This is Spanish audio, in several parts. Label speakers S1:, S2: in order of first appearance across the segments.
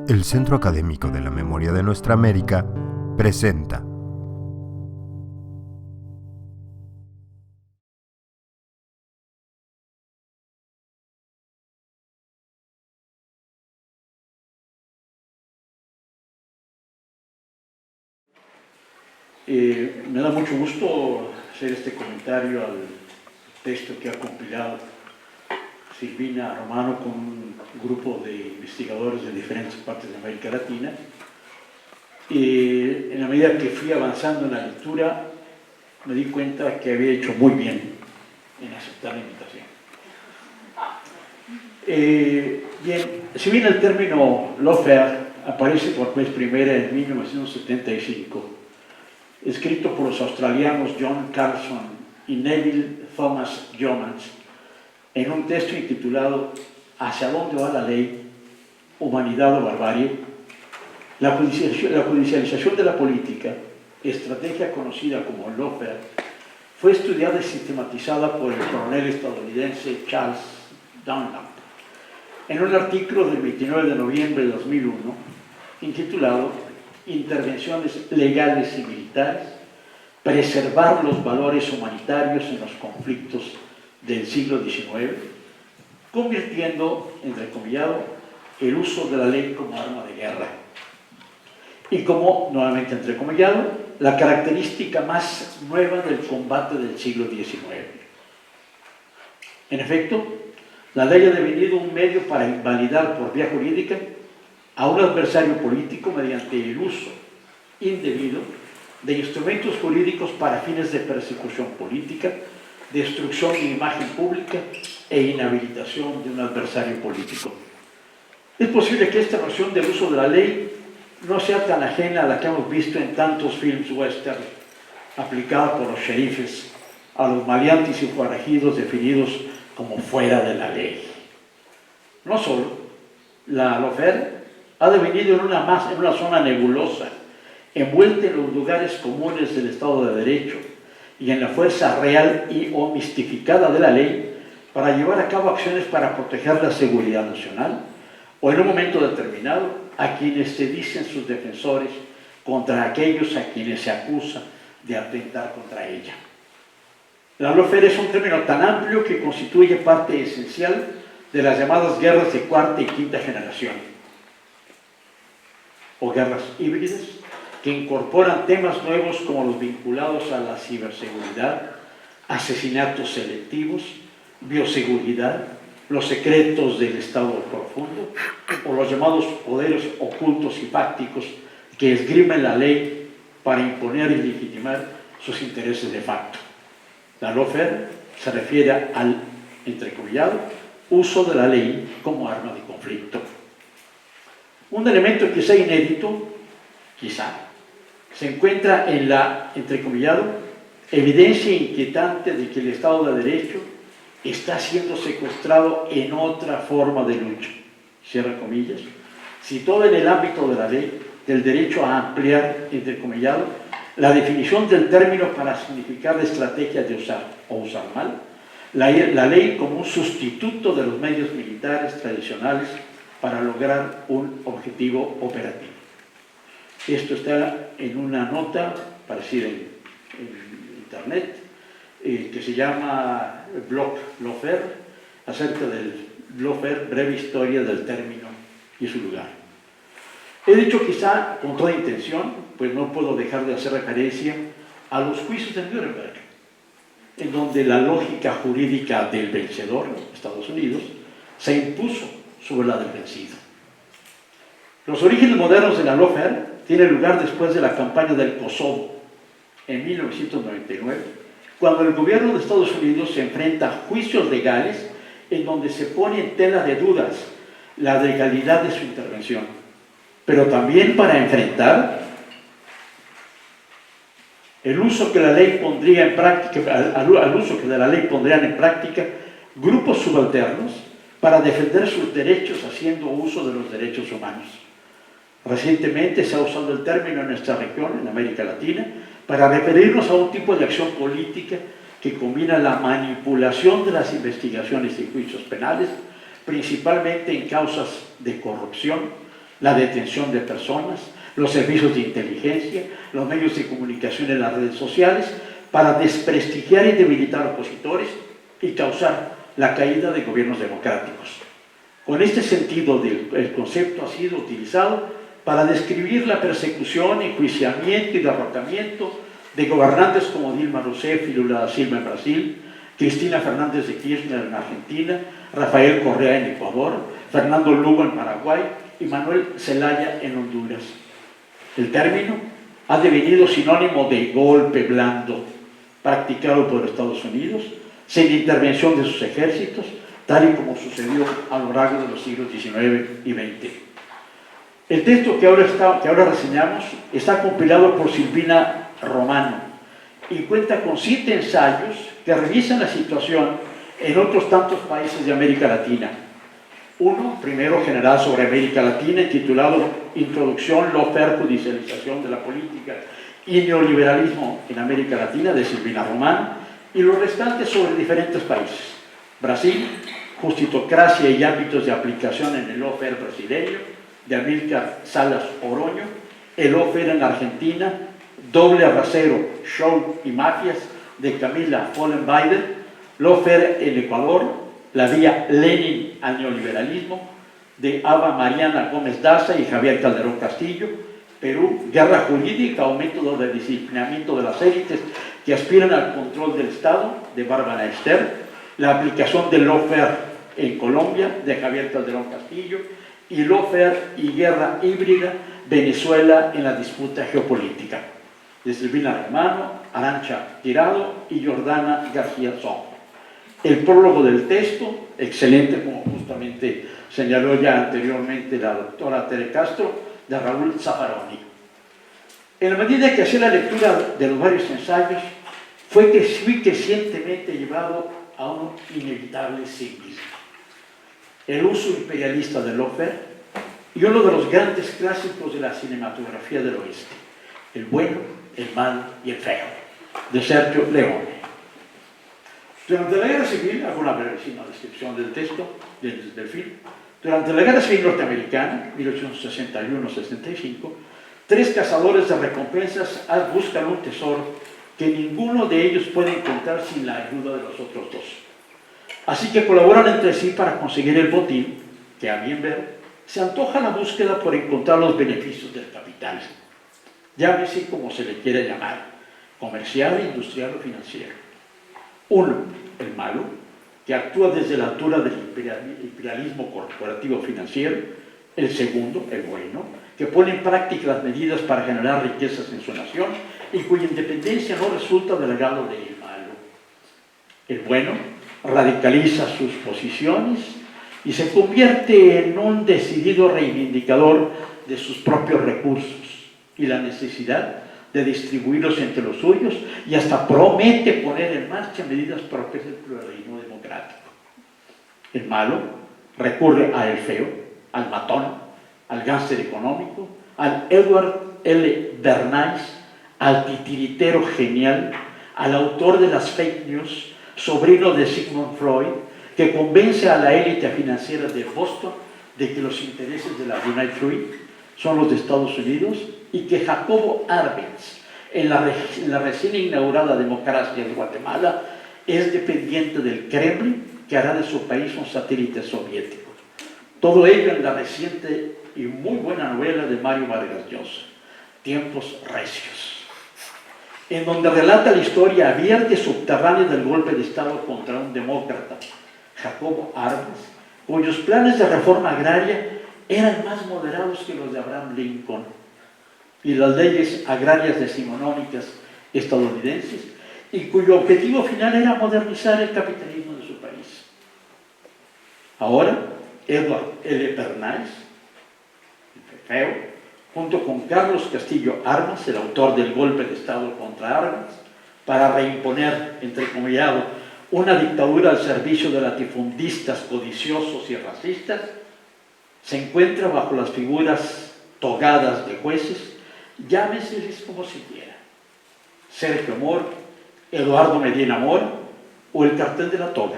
S1: El Centro Académico de la Memoria de Nuestra América presenta
S2: Me da mucho gusto hacer este comentario al texto que ha compilado Silvina Romano con un grupo de investigadores de diferentes partes de América Latina. En la medida que fui avanzando en la lectura, me di cuenta que había hecho muy bien en aceptar la invitación. Bien, si bien el término lawfare aparece por vez primera en 1975, escrito por los australianos John Carlson y Neville Thomas Jomans, en un texto intitulado ¿Hacia dónde va la ley? ¿Humanidad o barbarie? La judicialización de la política, estrategia conocida como lawfare, fue estudiada y sistematizada por el coronel estadounidense Charles Dunlap en un artículo del 29 de noviembre de 2001 intitulado Intervenciones legales y militares, preservar los valores humanitarios en los conflictos del siglo XIX, convirtiendo, entrecomillado, el uso de la ley como arma de guerra. Y como, nuevamente entrecomillado, la característica más nueva del combate del siglo XIX. En efecto, la ley ha devenido un medio para invalidar por vía jurídica a un adversario político mediante el uso indebido de instrumentos jurídicos para fines de persecución política, destrucción de imagen pública e inhabilitación de un adversario político. Es posible que esta noción del uso de la ley no sea tan ajena a la que hemos visto en tantos films western aplicada por los sheriffes a los maleantes y forajidos definidos como fuera de la ley. No solo, la lawfare ha devenido en una zona nebulosa, envuelta en los lugares comunes del Estado de Derecho y en la fuerza real y o mistificada de la ley para llevar a cabo acciones para proteger la seguridad nacional o en un momento determinado a quienes se dicen sus defensores contra aquellos a quienes se acusa de atentar contra ella. La lawfare es un término tan amplio que constituye parte esencial de las llamadas guerras de cuarta y quinta generación, o guerras híbridas, que incorporan temas nuevos como los vinculados a la ciberseguridad, asesinatos selectivos, bioseguridad, los secretos del Estado profundo, o los llamados poderes ocultos y fácticos que esgrimen la ley para imponer y legitimar sus intereses de facto. La lawfare se refiere al, entrecomillado, uso de la ley como arma de conflicto. Un elemento quizá inédito, se encuentra en la, entrecomillado, evidencia inquietante de que el Estado de Derecho está siendo secuestrado en otra forma de lucha, cierra comillas, situado en el ámbito de la ley, del derecho a ampliar, entrecomillado, la definición del término para significar la estrategia de usar o usar mal, la ley como un sustituto de los medios militares tradicionales para lograr un objetivo operativo. Esto está en una nota parecida en internet que se llama Blog Lawfare, acerca del lawfare, breve historia del término y su lugar. He dicho quizá con toda intención, pues no puedo dejar de hacer referencia a los juicios de Nuremberg, en donde la lógica jurídica del vencedor, Estados Unidos, se impuso sobre la del vencido. Los orígenes modernos de la lawfare tienen lugar después de la campaña del Kosovo, en 1999, cuando el gobierno de Estados Unidos se enfrenta a juicios legales en donde se pone en tela de dudas la legalidad de su intervención, pero también para enfrentar el uso que la ley pondría en práctica, al uso que de la ley pondrían en práctica grupos subalternos para defender sus derechos haciendo uso de los derechos humanos. Recientemente se ha usado el término en nuestra región, en América Latina, para referirnos a un tipo de acción política que combina la manipulación de las investigaciones y juicios penales, principalmente en causas de corrupción, la detención de personas, los servicios de inteligencia, los medios de comunicación en las redes sociales, para desprestigiar y debilitar opositores y causar la caída de gobiernos democráticos. Con este sentido, el concepto ha sido utilizado para describir la persecución, enjuiciamiento y derrocamiento de gobernantes como Dilma Rousseff y Lula da Silva en Brasil, Cristina Fernández de Kirchner en Argentina, Rafael Correa en Ecuador, Fernando Lugo en Paraguay y Manuel Zelaya en Honduras. El término ha devenido sinónimo de golpe blando practicado por Estados Unidos sin intervención de sus ejércitos, tal y como sucedió a lo largo de los siglos XIX y XX. El texto que ahora reseñamos está compilado por Silvina Romano y cuenta con 7 ensayos que revisan la situación en otros tantos países de América Latina. Uno, primero general sobre América Latina, titulado Introducción, Lawfare, Judicialización de la Política y Neoliberalismo en América Latina, de Silvina Romano, y los restantes sobre diferentes países. Brasil, Justitocracia y ámbitos de aplicación en el lawfare brasileño, de Amílcar Salas Oroño, el lawfare en Argentina, Doble rasero, show y mafias, de Camila Follenweider, lawfare en Ecuador, La vía Lenin al neoliberalismo, de Ava Mariana Gómez Daza y Javier Calderón Castillo, Perú, guerra jurídica o método de disciplinamiento de las élites que aspiran al control del Estado, de Bárbara Ester, la aplicación del lawfare en Colombia, de Javier Calderón Castillo, y lawfare y guerra híbrida, Venezuela en la disputa geopolítica, de Silvina Romano, Arantxa Tirado y Jordana García Sojo. El prólogo del texto, excelente, como justamente señaló ya anteriormente la doctora Tere Castro, de Raúl Zaffaroni. En la medida que hacía la lectura de los varios ensayos, fui crecientemente llevado a un inevitable cinismo. El uso imperialista del lawfare y uno de los grandes clásicos de la cinematografía del oeste, El bueno, el malo y el feo, de Sergio Leone. Durante la Guerra Civil, hago una brevísima descripción del texto, del film. Durante la Guerra Civil Norteamericana, 1861-65, 3 cazadores de recompensas buscan un tesoro que ninguno de ellos puede encontrar sin la ayuda de los otros 2. Así que colaboran entre sí para conseguir el botín, que a bien ver, se antoja la búsqueda por encontrar los beneficios del capital. Llámese como se le quiera llamar, comercial, industrial o financiero. Uno, el malo, que actúa desde la altura del imperialismo corporativo financiero. El segundo, el bueno, que pone en práctica las medidas para generar riquezas en su nación y cuya independencia no resulta del agrado del malo. El bueno radicaliza sus posiciones y se convierte en un decidido reivindicador de sus propios recursos y la necesidad de distribuirlos entre los suyos, y hasta promete poner en marcha medidas propias del pluralismo democrático. El malo recurre al feo, al matón, al gánster económico, al Edward L. Bernays, al titiritero genial, al autor de las fake news, sobrino de Sigmund Freud, que convence a la élite financiera de Boston de que los intereses de la United Fruit son los de Estados Unidos, y que Jacobo Arbenz, en la recién inaugurada democracia de Guatemala, es dependiente del Kremlin, que hará de su país un satélite soviético. Todo ello en la reciente y muy buena novela de Mario Vargas Llosa, Tiempos Recios, en donde relata la historia abierta y subterránea del golpe de Estado contra un demócrata, Jacobo Arbenz, cuyos planes de reforma agraria eran más moderados que los de Abraham Lincoln y las leyes agrarias decimonónicas estadounidenses, y cuyo objetivo final era modernizar el capitalismo de su país. Ahora, Edward L. Bernays, el feo, junto con Carlos Castillo Armas, el autor del golpe de Estado contra Armas, para reimponer, entrecomillado, una dictadura al servicio de latifundistas codiciosos y racistas, se encuentra bajo las figuras togadas de jueces, llámeseles como se quiera: Sergio Moro, Eduardo Medina Mora o el cartel de la toga,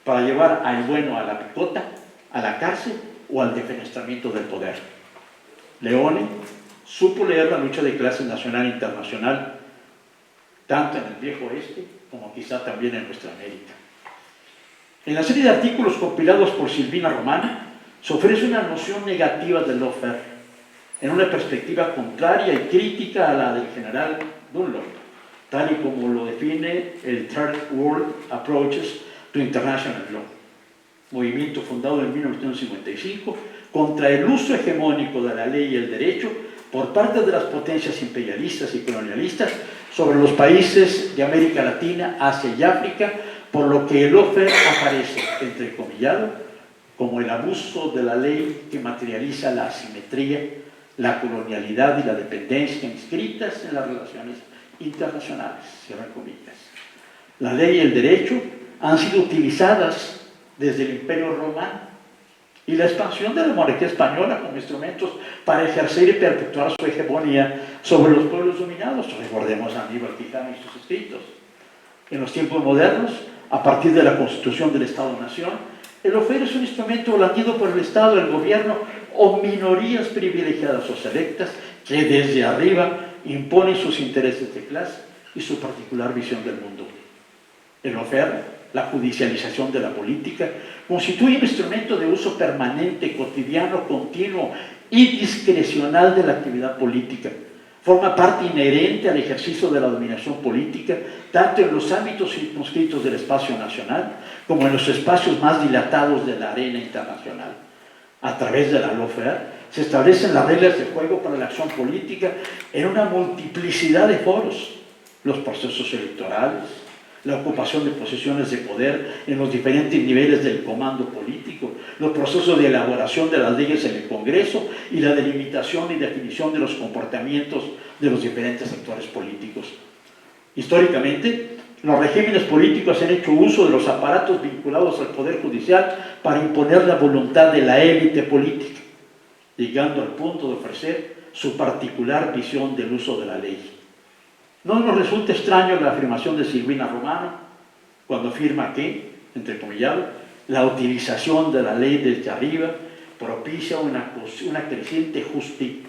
S2: para llevar al bueno a la picota, a la cárcel o al defenestramiento del poder. Leone supo leer la lucha de clases nacional e internacional, tanto en el viejo oeste como quizá también en nuestra América. En la serie de artículos compilados por Silvina Romana se ofrece una noción negativa del lawfare, en una perspectiva contraria y crítica a la del general Dunlop, tal y como lo define el Third World Approaches to International Law, movimiento fundado en 1955 contra el uso hegemónico de la ley y el derecho por parte de las potencias imperialistas y colonialistas sobre los países de América Latina, Asia y África, por lo que el lawfare aparece, entrecomillado, como el abuso de la ley que materializa la asimetría, la colonialidad y la dependencia inscritas en las relaciones internacionales, cierran comillas. La ley y el derecho han sido utilizadas desde el Imperio Romano y la expansión de la monarquía española como instrumentos para ejercer y perpetuar su hegemonía sobre los pueblos dominados. Recordemos a Aníbal Quijano y sus escritos. En los tiempos modernos, a partir de la constitución del Estado-Nación, el lawfare es un instrumento blandido por el Estado, el gobierno o minorías privilegiadas o selectas que desde arriba imponen sus intereses de clase y su particular visión del mundo. El lawfare, la judicialización de la política, constituye un instrumento de uso permanente, cotidiano, continuo y discrecional de la actividad política. Forma parte inherente al ejercicio de la dominación política, tanto en los ámbitos circunscritos del espacio nacional como en los espacios más dilatados de la arena internacional. A través de la lawfare se establecen las reglas de juego para la acción política en una multiplicidad de foros: los procesos electorales, la ocupación de posiciones de poder en los diferentes niveles del comando político, los procesos de elaboración de las leyes en el Congreso y la delimitación y definición de los comportamientos de los diferentes sectores políticos. Históricamente, los regímenes políticos han hecho uso de los aparatos vinculados al Poder Judicial para imponer la voluntad de la élite política, llegando al punto de ofrecer su particular visión del uso de la ley. No nos resulta extraño la afirmación de Silvina Romana cuando afirma que, entrecomillado, la utilización de la ley desde arriba propicia una creciente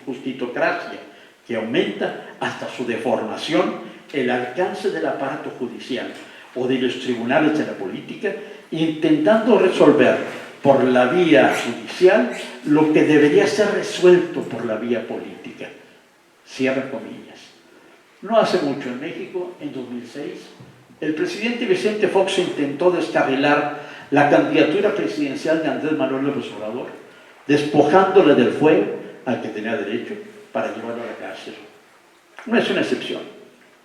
S2: justitocracia que aumenta hasta su deformación el alcance del aparato judicial o de los tribunales de la política, intentando resolver por la vía judicial lo que debería ser resuelto por la vía política. Cierra comillas. No hace mucho en México, en 2006, el presidente Vicente Fox intentó descarrilar la candidatura presidencial de Andrés Manuel López Obrador, despojándole del fuero al que tenía derecho para llevarlo a la cárcel. No es una excepción.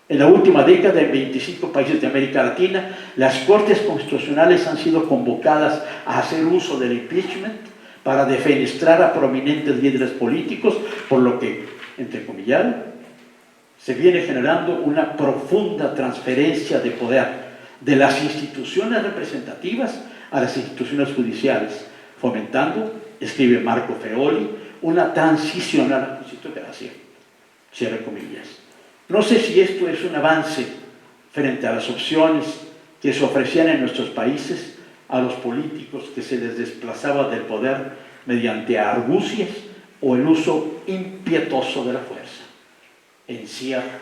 S2: En la última década, en 25 países de América Latina, las Cortes Constitucionales han sido convocadas a hacer uso del impeachment para defenestrar a prominentes líderes políticos, por lo que, entrecomillado, se viene generando una profunda transferencia de poder de las instituciones representativas a las instituciones judiciales, fomentando, escribe Marco Feoli, una transición a la justitocracia. Cierra comillas. No sé si esto es un avance frente a las opciones que se ofrecían en nuestros países a los políticos que se les desplazaba del poder mediante argucias o el uso impietoso de la fuerza. Encierro,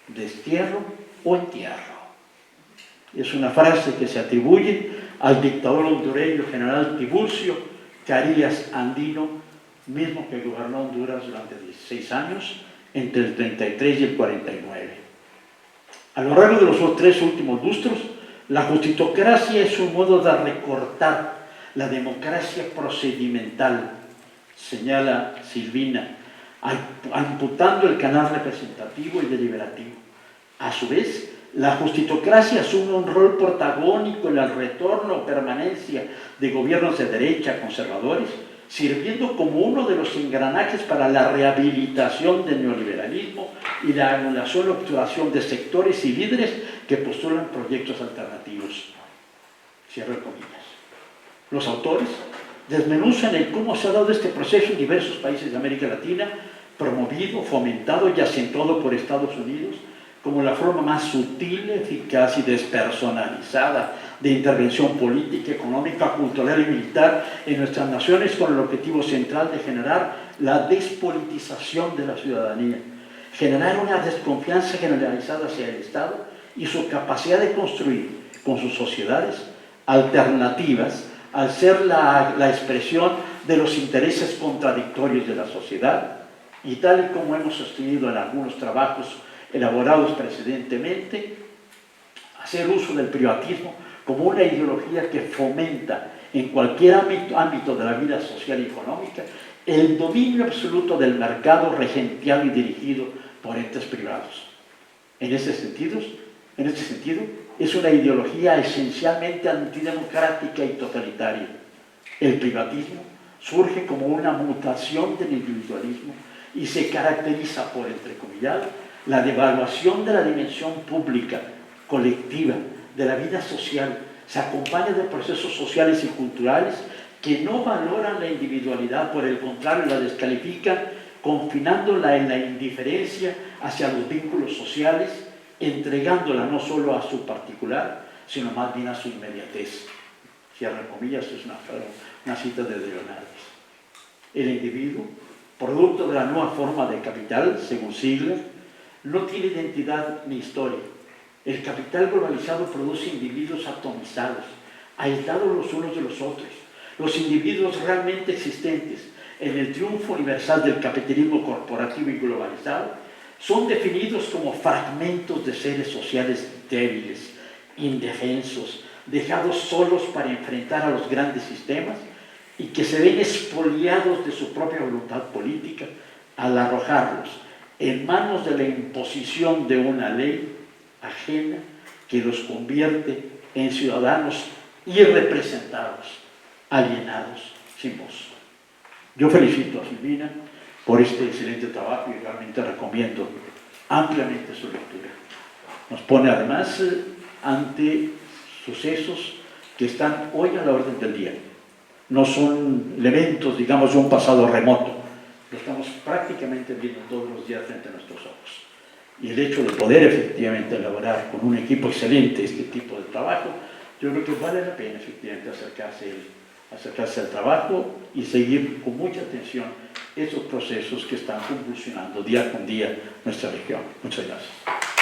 S2: destierro o entierro. Es una frase que se atribuye al dictador hondureño general Tiburcio Carías Andino, mismo que gobernó Honduras durante 16 años, entre el 33 y el 49. A lo largo de los 3 últimos lustros, la justitocracia es un modo de recortar la democracia procedimental, señala Silvina, amputando el canal representativo y deliberativo. A su vez, la justitocracia asume un rol protagónico en el retorno o permanencia de gobiernos de derecha conservadores, sirviendo como uno de los engranajes para la rehabilitación del neoliberalismo y la anulación o obturación de sectores y líderes que postulan proyectos alternativos. Cierro comillas. Los autores desmenuzan el cómo se ha dado este proceso en diversos países de América Latina, promovido, fomentado y acentuado por Estados Unidos como la forma más sutil, eficaz y despersonalizada de intervención política, económica, cultural y militar en nuestras naciones con el objetivo central de generar la despolitización de la ciudadanía, generar una desconfianza generalizada hacia el Estado y su capacidad de construir con sus sociedades alternativas al ser la expresión de los intereses contradictorios de la sociedad, y tal y como hemos sostenido en algunos trabajos elaborados precedentemente, hacer uso del privatismo como una ideología que fomenta en cualquier ámbito de la vida social y económica el dominio absoluto del mercado regenteado y dirigido por entes privados. En ese sentido, es una ideología esencialmente antidemocrática y totalitaria. El privatismo surge como una mutación del individualismo y se caracteriza por, entrecomillado, la devaluación de la dimensión pública, colectiva, de la vida social. Se acompaña de procesos sociales y culturales que no valoran la individualidad, por el contrario, la descalifican, confinándola en la indiferencia hacia los vínculos sociales, entregándola no solo a su particular, sino más bien a su inmediatez. Cierra comillas, es una cita de Leonardo. El individuo, producto de la nueva forma de capital, según Ziegler, no tiene identidad ni historia. El capital globalizado produce individuos atomizados, aislados los unos de los otros. Los individuos realmente existentes en el triunfo universal del capitalismo corporativo y globalizado son definidos como fragmentos de seres sociales débiles, indefensos, dejados solos para enfrentar a los grandes sistemas y que se ven expoliados de su propia voluntad política al arrojarlos en manos de la imposición de una ley ajena que los convierte en ciudadanos irrepresentados, alienados, sin voz. Yo felicito a Silvina por este excelente trabajo y realmente recomiendo ampliamente su lectura. Nos pone además ante sucesos que están hoy a la orden del día. No son eventos, digamos, de un pasado remoto. Lo estamos prácticamente viendo todos los días frente a nuestros ojos. Y el hecho de poder efectivamente elaborar con un equipo excelente este tipo de trabajo, yo creo que vale la pena efectivamente acercarse al trabajo y seguir con mucha atención esos procesos que están convulsionando día con día nuestra región. Muchas gracias.